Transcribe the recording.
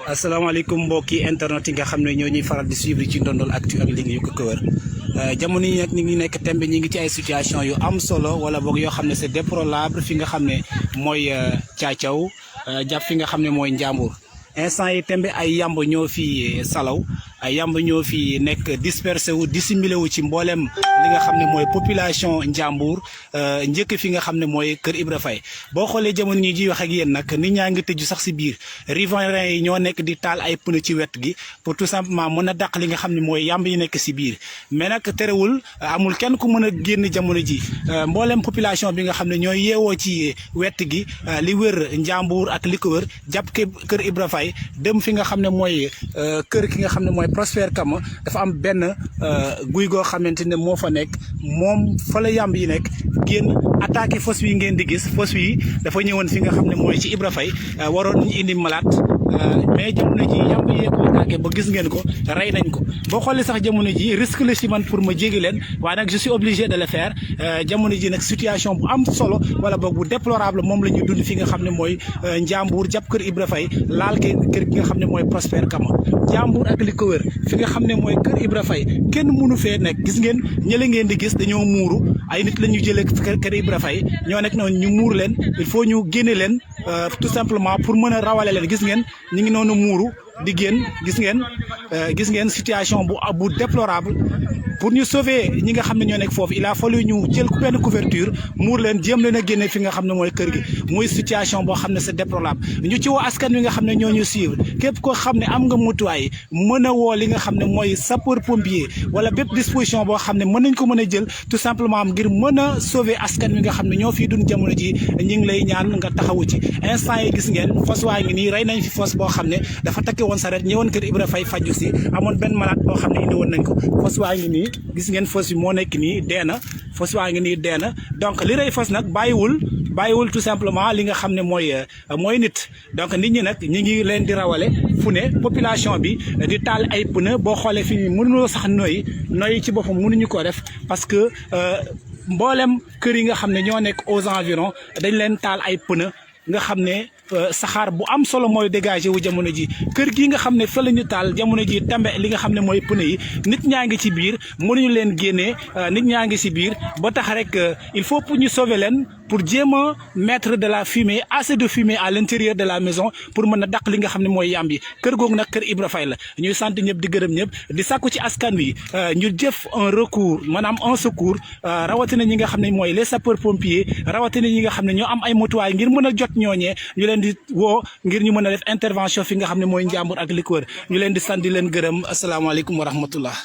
asalaamaaleykum mbokki internet yi nga xam ne ñoo ñuy faral di suivre ci Ndondol Actu ak liggéey yu ko wër jamono yi nag ñu ngi nekk tembe ñi ngi ci ay situation yu am solo wala boog yoo xam ne c'est déplorable fi nga xam ne mooy Caacaw jàpp fi nga xam ne mooy Njàmbur instant yi tembe ay yamb ñoo fi salaw ay yamb ñoo fi nekk dispersé wu dissimulé wu ci mboolem li nga xam ne mooy population Njàmbur njëkk fi nga xam ne mooy Kër Ibra Faye boo xoolee jamono ñi ji wax ak yéen nag nit ñaa ngi tëju sax si biir riverains yi ñoo nekk di taal ay pneu ci wet gi pour tout simplement mën a dàq li nga xam ne mooy yamb yi nekk si biir mais nag terewul amul kenn ku mën a génn jamono ji mboolem population bi nga xam ne ñooy yeewoo ci wet gi li wër Njàmbur ak li ko wër jàpp Kër Ibra Faye dem fi nga xam ne mooy kër ki nga xam ne mooy Prosper Kama dafa am benn guy goo xamante ne moo fa nekk moom fa la yamb yi nekk génn attaqué fos wi ngeen di gis fos wi dafa ñëwoon fi nga xam ne mooy ci Ibra Faye waroon ñu indi malade mais jamono ji yamb yee ko attaqué ba gis ngeen ko rey nañ ko boo xoolee sax jamono ji risque la si man pour ma jéggi leen waaye nag je suis obligé de le faire jamono ji nag situation bu am solo wala boog bu déplorable moom la ñu dund fi nga xam ne mooy Njàmbur jàpp Kër Ibra Faye laal kër gi nga xam ne mooy Prosper Kama Njàmbur ak li ko wër fi nga xam ne mooy Kër Ibra Faye kenn mënu fee nekk gis ngeen ñële ngeen di gis dañoo muuru ay nit la ñu jëlee Kër Ibra Faye ñoo nekk noonu ñu muur leen il faut ñu génne leen tout simplement pour mën a rawale leen gis ngeen ñu ngi noonu muuru di génn gis ngeen situation bu déplorable pour ñu sauver ñi nga xam ne ñoo nekk foofu il a fallu ñu jël benn couverture muur leen jéem leen a génne fi nga xam ne mooy kër gi muy situation boo xam ne c'est déplorable ñu ci woo askan wi nga xam ne ñoo ñu suivre képp koo xam ne am nga mutuwaay mën a woo li nga xam ne mooy sapeur pompier wala bépp disposition boo xam ne mën nañ ko mën a jël tout simplement ngir mën a sauver askan wi nga xam ne ñoo fii dund jamono ji ñi ngi lay ñaan nga taxawu ci instant yi gis ngeen fos waa ngi nii rey nañ fi fos boo xam ne dafa takki woon saret ñëwoon Kër Ibra Faye faju si amoon benn malade boo xam ne indi woon nañ ko fos waa ngi nii gis ngeen fos bi moo nekk nii dee na fos waa ngi nii dee na donc li rey fos nag bàyyiwul tout simplement li nga xam ne mooy nit donc nit ñi nag ñi ngi leen di rawale fu ne population bi di taal ay pneu boo xoolee fi mënuloo sax noyyi ci boppam mënuñu ko def parce que mboolem kër yi nga xam ne ñoo nekk aux environs dañ leen taal ay pneu nga xam ne saxaar bu am solo mooy dégagé wu jamono ji kër gi nga xam ne fa la ñu taal jamono ji tembe li nga xam ne mooy pneu yi nit ñaa ngi ci biir mënuñu leen génnee nit ñaa ngi ci biir ba tax rek il faut pour ñu sauver leen pour jéem a mettre de la fumée assez de fumée à l'intérieur de la maison pour mën a dàq li nga xam ne mooy yàmb yi kër googu nag Kër Ibra Faye la ñuy sant ñëpp di gërëm ñëpp di sàkku ci askan wi ñu def un recours maanaam un secours rawatina ñi nga xam ne mooy les sapeurs pompiers rawatina ñi nga xam ne ñoo am ay motuwaay ngir mën a jot ñooñee ñu leen di woo ngir ñu mën a def intervention fi nga xam ne mooy Njàmbur ak li ko wër ñu leen di sant di leen gërëm asalaamaaleykum wa rahmatullah